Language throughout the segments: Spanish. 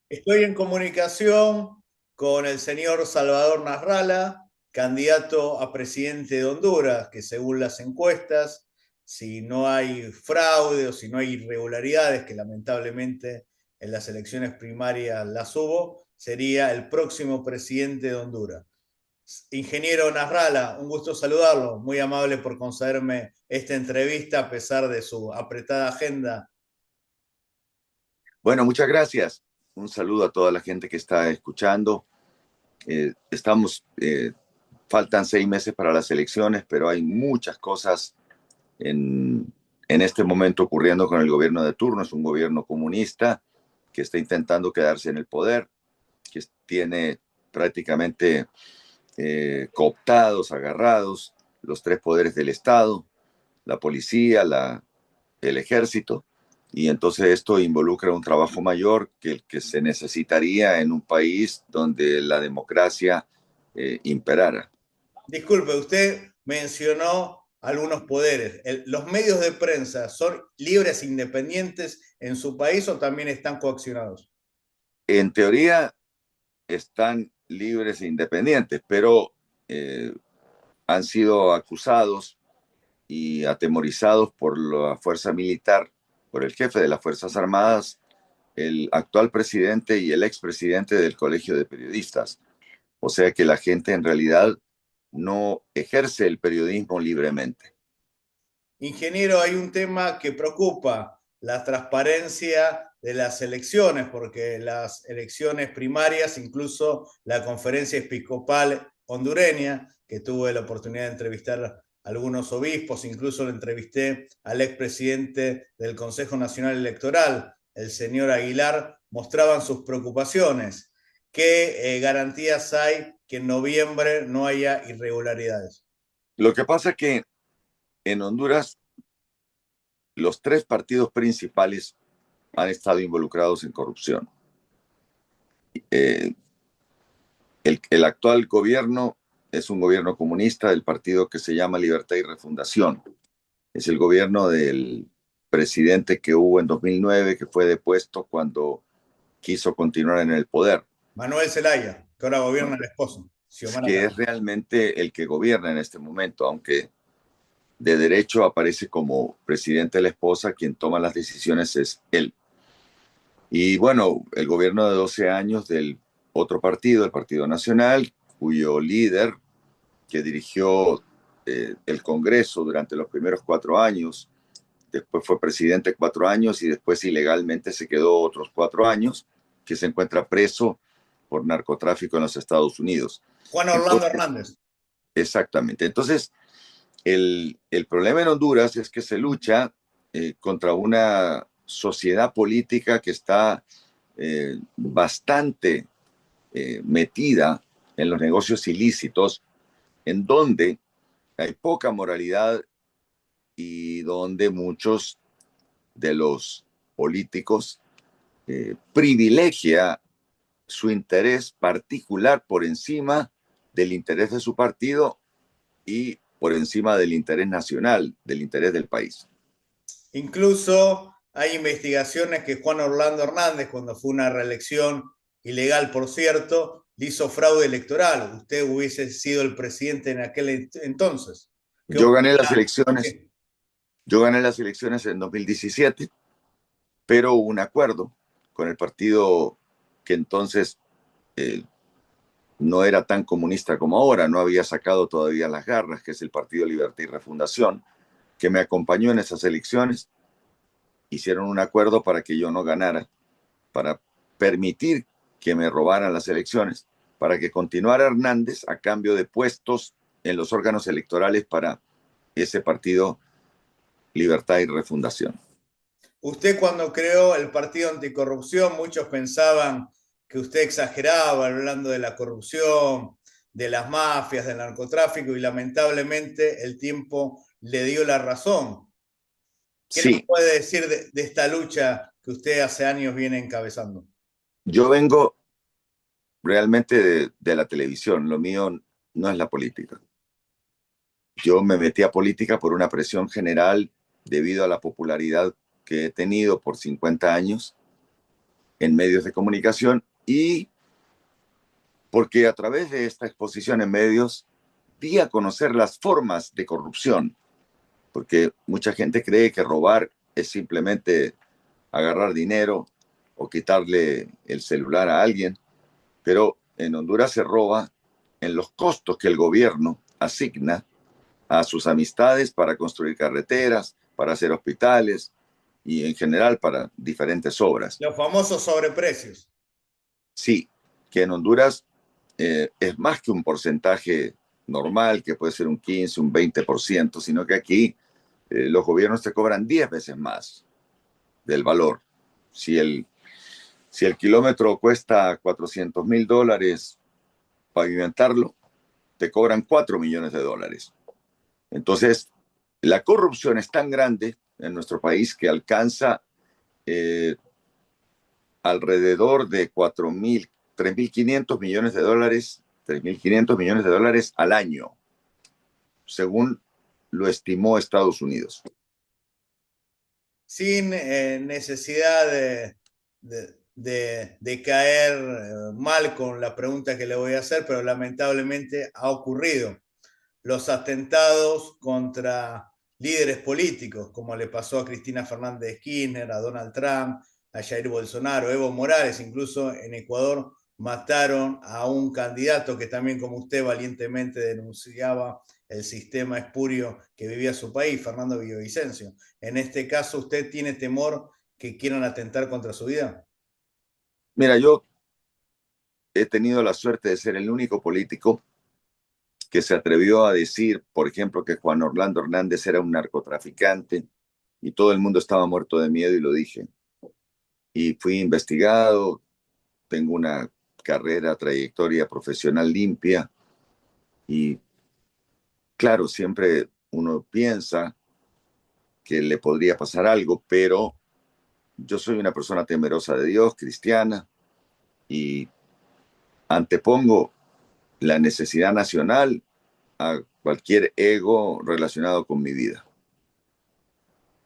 Estoy en comunicación con el señor Salvador Nasralla, candidato a presidente de Honduras, que según las encuestas, si no hay fraude o si no hay irregularidades, que lamentablemente en las elecciones primarias las hubo, sería el próximo presidente de Honduras. Ingeniero Nasralla, un gusto saludarlo, muy amable por concederme esta entrevista a pesar de su apretada agenda. Bueno, muchas gracias. Un saludo a toda la gente que está escuchando. Faltan 6 meses para las elecciones, pero hay muchas cosas en este momento ocurriendo con el gobierno de turno. Es un gobierno comunista que está intentando quedarse en el poder, que tiene prácticamente cooptados, agarrados los tres poderes del Estado, la policía, el ejército, y entonces esto involucra un trabajo mayor que el que se necesitaría en un país donde la democracia imperara. Disculpe, usted mencionó algunos poderes. ¿Los medios de prensa son libres e independientes en su país o también están coaccionados? En teoría están libres e independientes, pero eh, han sido acusados y atemorizados por la fuerza militar, por el jefe de las Fuerzas Armadas, el actual presidente y el expresidente del Colegio de Periodistas. O sea que la gente en realidad no ejerce el periodismo libremente. Ingeniero, hay un tema que preocupa, la transparencia de las elecciones, porque las elecciones primarias, incluso la conferencia episcopal hondureña, que tuve la oportunidad de entrevistar a algunos obispos, incluso lo entrevisté al expresidente del Consejo Nacional Electoral, el señor Aguilar, mostraban sus preocupaciones. ¿Qué garantías hay que en noviembre no haya irregularidades? Lo que pasa es que en Honduras los tres partidos principales han estado involucrados en corrupción. Eh, el actual gobierno es un gobierno comunista del partido que se llama Libertad y Refundación. Es el gobierno del presidente que hubo en 2009, que fue depuesto cuando quiso continuar en el poder. Manuel Zelaya, que ahora gobierna ¿No? el esposo, Es Xiomara que es Castro. realmente el que gobierna en este momento, aunque de derecho aparece como presidente de la esposa, quien toma las decisiones es él. Y bueno, el gobierno de 12 años del otro partido, el Partido Nacional, cuyo líder, que dirigió el Congreso durante los primeros 4 años, después fue presidente 4 años y después ilegalmente se quedó otros 4 años, que se encuentra preso por narcotráfico en los Estados Unidos. Juan Orlando Entonces, Hernández. exactamente. Entonces, el problema en Honduras es que se lucha contra una sociedad política que está bastante metida en los negocios ilícitos, en donde hay poca moralidad y donde muchos de los políticos privilegia su interés particular por encima del interés de su partido y por encima del interés nacional, del interés del país. Incluso hay investigaciones que Juan Orlando Hernández, cuando fue una reelección ilegal, por cierto, le hizo fraude electoral. Usted hubiese sido el presidente en aquel entonces. ¿Qué Yo gané las opina? elecciones, yo gané las elecciones en 2017, pero hubo un acuerdo con el partido que entonces eh, no era tan comunista como ahora, no había sacado todavía las garras, que es el Partido Libertad y Refundación, que me acompañó en esas elecciones. Hicieron un acuerdo para que yo no ganara, para permitir que me robaran las elecciones, para que continuara Hernández a cambio de puestos en los órganos electorales para ese partido Libertad y Refundación. Usted cuando creó el Partido Anticorrupción, muchos pensaban que usted exageraba hablando de la corrupción, de las mafias, del narcotráfico y lamentablemente el tiempo le dio la razón. ¿Qué nos Sí, puede decir de esta lucha que usted hace años viene encabezando? yo vengo realmente de la televisión, lo mío no es la política. Yo me metí a política por una presión general debido a la popularidad que he tenido por 50 años en medios de comunicación y porque a través de esta exposición en medios di a conocer las formas de corrupción, porque mucha gente cree que robar es simplemente agarrar dinero o quitarle el celular a alguien, pero en Honduras se roba en los costos que el gobierno asigna a sus amistades para construir carreteras, para hacer hospitales y en general para diferentes obras. Los famosos sobreprecios. Sí, que en Honduras es más que un porcentaje normal, que puede ser un 15, un 20%, sino que aquí los gobiernos te cobran 10 veces más del valor. Si el, si el kilómetro cuesta $400,000 pavimentarlo, te cobran $4 millones. Entonces, la corrupción es tan grande en nuestro país que alcanza eh, alrededor de 3.500 millones de dólares, $3.500 millones al año, según lo estimó Estados Unidos. Sin necesidad de caer mal con la pregunta que le voy a hacer, pero lamentablemente ha ocurrido. Los atentados contra líderes políticos, como le pasó a Cristina Fernández de Kirchner, a Donald Trump, a Jair Bolsonaro, Evo Morales, incluso en Ecuador mataron a un candidato que también, como usted, valientemente denunciaba el sistema espurio que vivía su país, Fernando Villavicencio. En este caso, ¿usted tiene temor que quieran atentar contra su vida? Mira, yo he tenido la suerte de ser el único político que se atrevió a decir, por ejemplo, que Juan Orlando Hernández era un narcotraficante y todo el mundo estaba muerto de miedo y lo dije. Y fui investigado, tengo una carrera, trayectoria profesional limpia y claro, siempre uno piensa que le podría pasar algo, pero yo soy una persona temerosa de Dios, cristiana, y antepongo la necesidad nacional a cualquier ego relacionado con mi vida.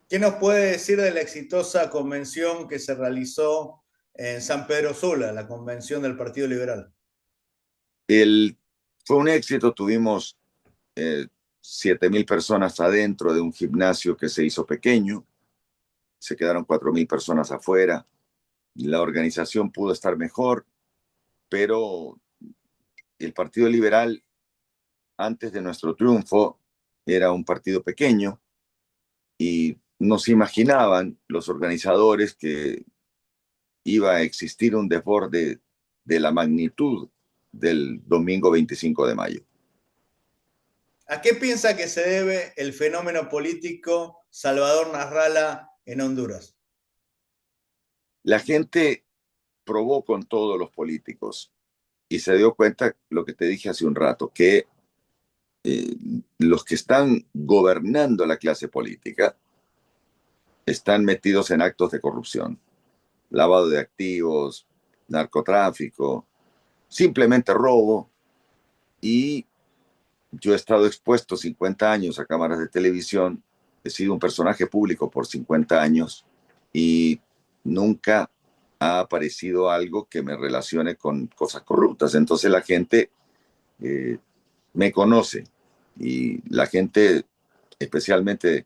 ¿Qué nos puede decir de la exitosa convención que se realizó en San Pedro Sula, la convención del Partido Liberal? El, fue un éxito, tuvimos 7,000 personas adentro de un gimnasio que se hizo pequeño, se quedaron 4,000 personas afuera, la organización pudo estar mejor, pero el Partido Liberal, antes de nuestro triunfo, era un partido pequeño y no se imaginaban los organizadores que iba a existir un desborde de la magnitud del domingo 25 de mayo. ¿A qué piensa que se debe el fenómeno político Salvador Nasralla en Honduras? La gente probó con todos los políticos y se dio cuenta lo que te dije hace un rato, que eh, los que están gobernando la clase política están metidos en actos de corrupción, lavado de activos, narcotráfico, simplemente robo. Y yo he estado expuesto 50 años a cámaras de televisión, he sido un personaje público por 50 años y nunca ha aparecido algo que me relacione con cosas corruptas. Entonces la gente eh, me conoce y la gente, especialmente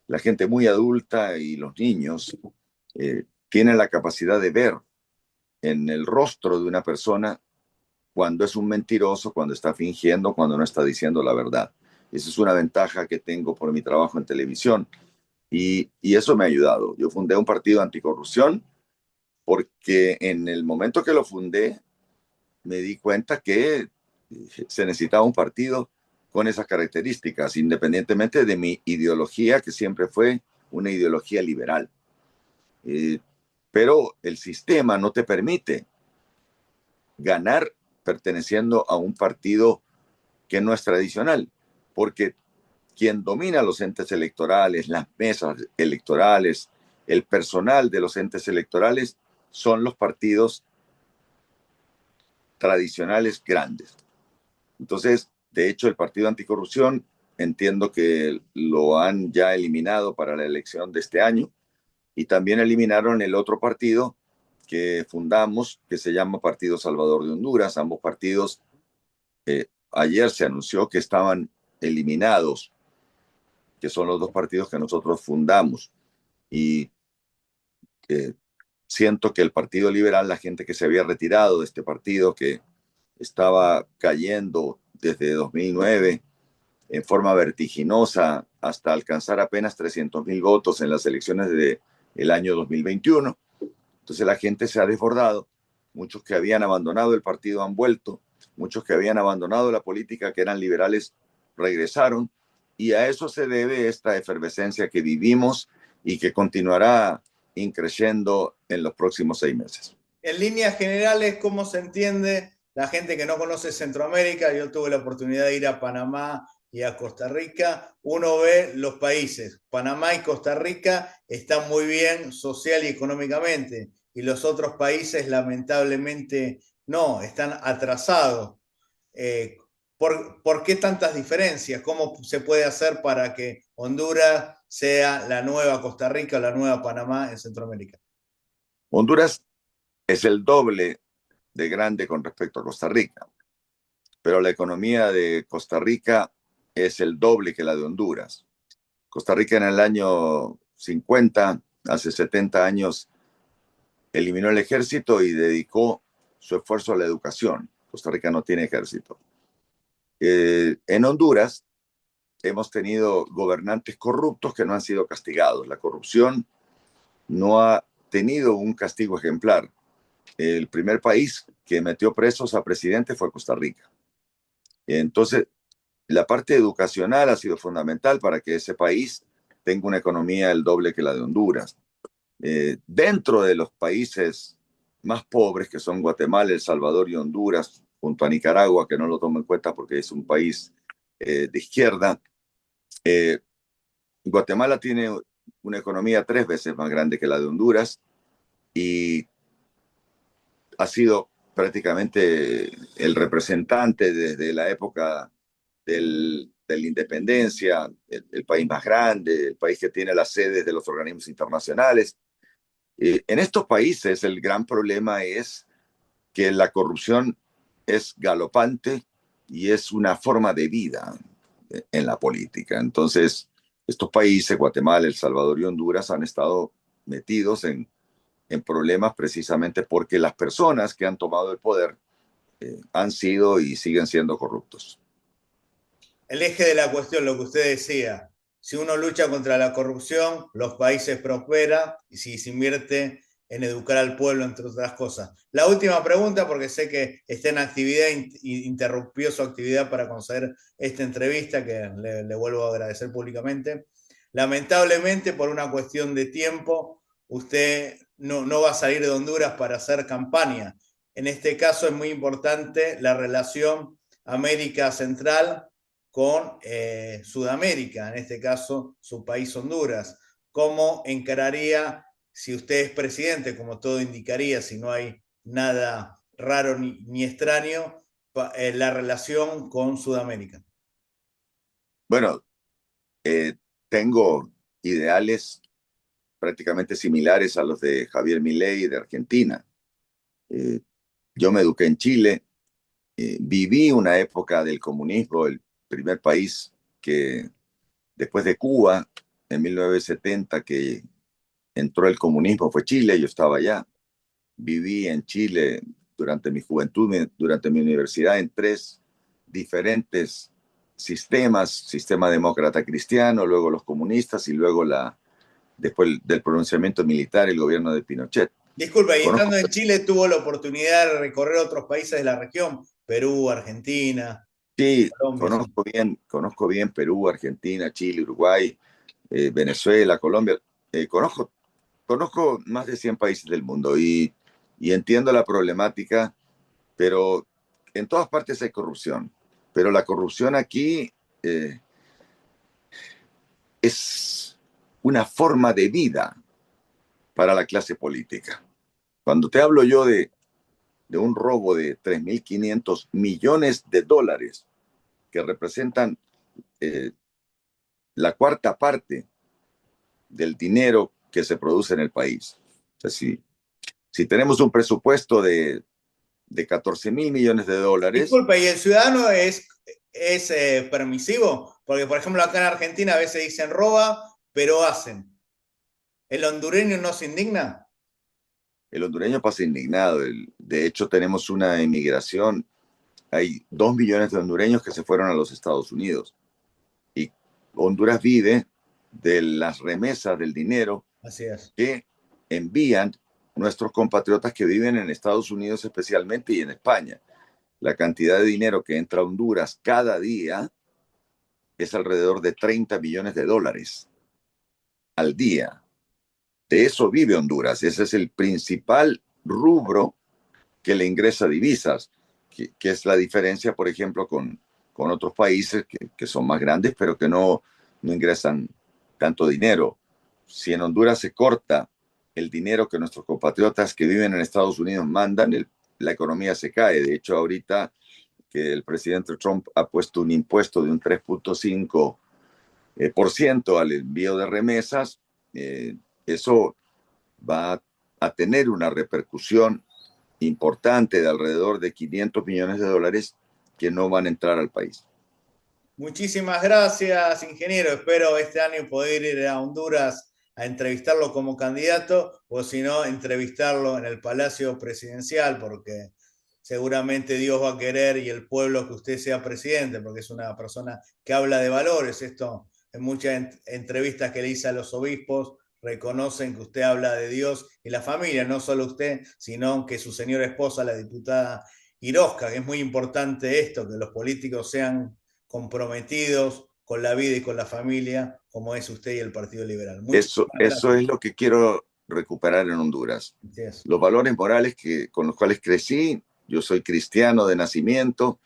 la gente muy adulta y los niños, tienen la capacidad de ver en el rostro de una persona cuando es un mentiroso, cuando está fingiendo, cuando no está diciendo la verdad. Esa es una ventaja que tengo por mi trabajo en televisión y eso me ha ayudado. Yo fundé un partido anticorrupción porque en el momento que lo fundé me di cuenta que se necesitaba un partido con esas características, independientemente de mi ideología, que siempre fue una ideología liberal. Eh, pero el sistema no te permite ganar perteneciendo a un partido que no es tradicional, porque quien domina los entes electorales, las mesas electorales, el personal de los entes electorales son los partidos tradicionales grandes. Entonces, de hecho, el Partido Anticorrupción entiendo que lo han ya eliminado para la elección de este año y también eliminaron el otro partido que fundamos, que se llama Partido Salvador de Honduras. Ambos partidos, ayer se anunció que estaban eliminados, que son los dos partidos que nosotros fundamos. Y eh, siento que el Partido Liberal, la gente que se había retirado de este partido, que estaba cayendo desde 2009 en forma vertiginosa hasta alcanzar apenas 300,000 votos en las elecciones del año 2021. Entonces la gente se ha desbordado. Muchos que habían abandonado el partido han vuelto. Muchos que habían abandonado la política, que eran liberales, regresaron. Y a eso se debe esta efervescencia que vivimos y que continuará increciendo en los próximos 6 meses. En líneas generales, ¿cómo se entiende la gente que no conoce Centroamérica? Yo tuve la oportunidad de ir a Panamá y a Costa Rica. Uno ve los países. Panamá y Costa Rica están muy bien social y económicamente, y los otros países lamentablemente no, están atrasados. Eh, ¿Por qué tantas diferencias? ¿Cómo se puede hacer para que Honduras sea la nueva Costa Rica o la nueva Panamá en Centroamérica? Honduras es el doble de grande con respecto a Costa Rica, pero la economía de Costa Rica es el doble que la de Honduras. Costa Rica en el año 50, hace 70 años, eliminó el ejército y dedicó su esfuerzo a la educación. Costa Rica no tiene ejército. En Honduras hemos tenido gobernantes corruptos que no han sido castigados. La corrupción no ha tenido un castigo ejemplar. El primer país que metió presos a presidentes fue Costa Rica. Entonces, la parte educacional ha sido fundamental para que ese país tenga una economía el doble que la de Honduras. Dentro de los países más pobres, que son Guatemala, El Salvador y Honduras, junto a Nicaragua, que no lo tomo en cuenta porque es un país de izquierda, Guatemala tiene una economía 3 veces más grande que la de Honduras y ha sido prácticamente el representante desde la época de la independencia, el país más grande, el país que tiene las sedes de los organismos internacionales. En estos países el gran problema es que la corrupción es galopante y es una forma de vida en la política. Entonces, estos países, Guatemala, El Salvador y Honduras, han estado metidos en problemas precisamente porque las personas que han tomado el poder han sido y siguen siendo corruptos. El eje de la cuestión, lo que usted decía, si uno lucha contra la corrupción, los países prosperan, y si se invierte en educar al pueblo, entre otras cosas. La última pregunta, porque sé que está en actividad e interrumpió su actividad para conceder esta entrevista, que le vuelvo a agradecer públicamente. Lamentablemente, por una cuestión de tiempo, usted no va a salir de Honduras para hacer campaña. En este caso es muy importante la relación América Central con Sudamérica, en este caso su país Honduras. ¿Cómo encararía, si usted es presidente, como todo indicaría, si no hay nada raro ni extraño, la relación con Sudamérica? Bueno, tengo ideales prácticamente similares a los de Javier Milei de Argentina. Eh, yo me eduqué en Chile, viví una época del comunismo, el primer país que después de Cuba, en 1970, que entró el comunismo fue Chile, yo estaba allá. Viví en Chile durante mi juventud, durante mi universidad, en 3 diferentes sistemas: sistema demócrata cristiano, luego los comunistas y luego después del pronunciamiento militar, el gobierno de Pinochet. Disculpe, y Conozco, estando en Chile tuvo la oportunidad de recorrer otros países de la región, Perú, Argentina, sí, Colombia. Sí. conozco bien Perú, Argentina, Chile, Uruguay, Venezuela, Colombia. Conozco más de 100 países del mundo y entiendo la problemática, pero en todas partes hay corrupción. Pero la corrupción aquí es una forma de vida para la clase política. Cuando te hablo yo de un robo de 3.500 millones de dólares, que representan eh, la cuarta parte del dinero que se produce en el país. O sea, Si tenemos un presupuesto de 14.000 millones de dólares, Disculpe, ¿y el ciudadano es permisivo? Porque, por ejemplo, acá en Argentina a veces dicen roba, pero hacen. ¿El hondureño no se indigna? el hondureño pasa indignado. De hecho, tenemos una emigración. Hay 2 millones de hondureños que se fueron a los Estados Unidos. Y Honduras vive de las remesas del dinero Así es. que envían nuestros compatriotas que viven en Estados Unidos especialmente y en España. La cantidad de dinero que entra a Honduras cada día es alrededor de 30 millones de dólares al día. De eso vive Honduras. Ese es el principal rubro que le ingresa divisas, que es la diferencia, por ejemplo, con otros países que son más grandes, pero que no ingresan tanto dinero. Si en Honduras se corta el dinero que nuestros compatriotas que viven en Estados Unidos mandan, la economía se cae. De hecho, ahorita que el presidente Trump ha puesto un impuesto de un 3,5% al envío de remesas, eso va a tener una repercusión importante de alrededor de 500 millones de dólares que no van a entrar al país. Muchísimas gracias, ingeniero. Espero este año poder ir a Honduras a entrevistarlo como candidato o si no, entrevistarlo en el Palacio Presidencial, porque seguramente Dios va a querer y el pueblo que usted sea presidente, porque es una persona que habla de valores. Esto en muchas entrevistas que le hice a los obispos reconocen que usted habla de Dios y la familia, no solo usted, sino que su señora esposa, la diputada Irosca, que es muy importante esto, que los políticos sean comprometidos con la vida y con la familia, como es usted y el Partido Liberal. Muchísimas Eso gracias. es lo que quiero recuperar en Honduras. Gracias. Los valores morales con los cuales crecí. Yo soy cristiano de nacimiento,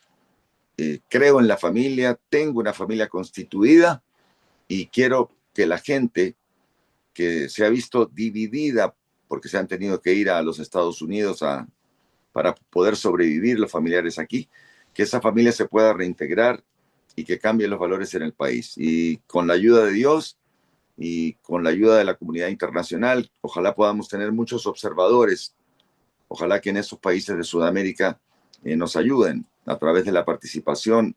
creo en la familia, tengo una familia constituida y quiero que la gente que se ha visto dividida porque se han tenido que ir a los Estados Unidos para poder sobrevivir los familiares aquí, que esa familia se pueda reintegrar y que cambien los valores en el país. Y con la ayuda de Dios y con la ayuda de la comunidad internacional, ojalá podamos tener muchos observadores, ojalá que en esos países de Sudamérica nos ayuden a través de la participación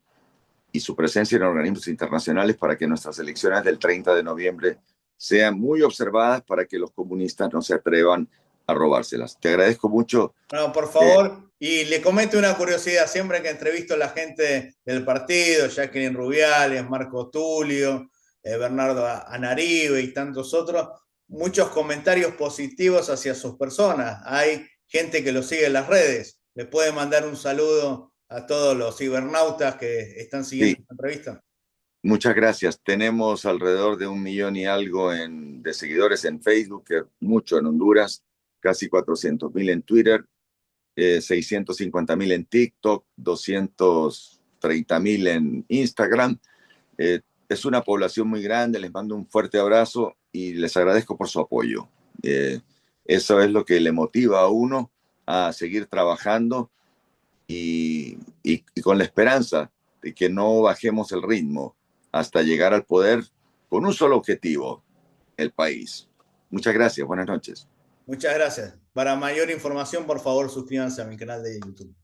y su presencia en organismos internacionales para que nuestras elecciones del 30 de noviembre sean muy observadas para que los comunistas no se atrevan a robárselas. Te agradezco mucho. No, por Eh, favor, y le comento una curiosidad, siempre que entrevisto a la gente del partido, Jacqueline Rubiales, Marco Tulio, Bernardo Anaribe y tantos otros, muchos comentarios positivos hacia sus personas. Hay gente que lo sigue en las redes. Le puede mandar un saludo a todos los cibernautas que están siguiendo sí, esta entrevista. muchas gracias. Tenemos alrededor de 1 millón y algo de seguidores en Facebook, que es mucho en Honduras, casi 400.000 en Twitter, 650.000 en TikTok, 230.000 en Instagram. Es una población muy grande, les mando un fuerte abrazo y les agradezco por su apoyo. Eso es lo que le motiva a uno a seguir trabajando y con la esperanza de que no bajemos el ritmo hasta llegar al poder con un solo objetivo, el país. Muchas gracias, buenas noches. Muchas gracias. Para mayor información, por favor, suscríbanse a mi canal de YouTube.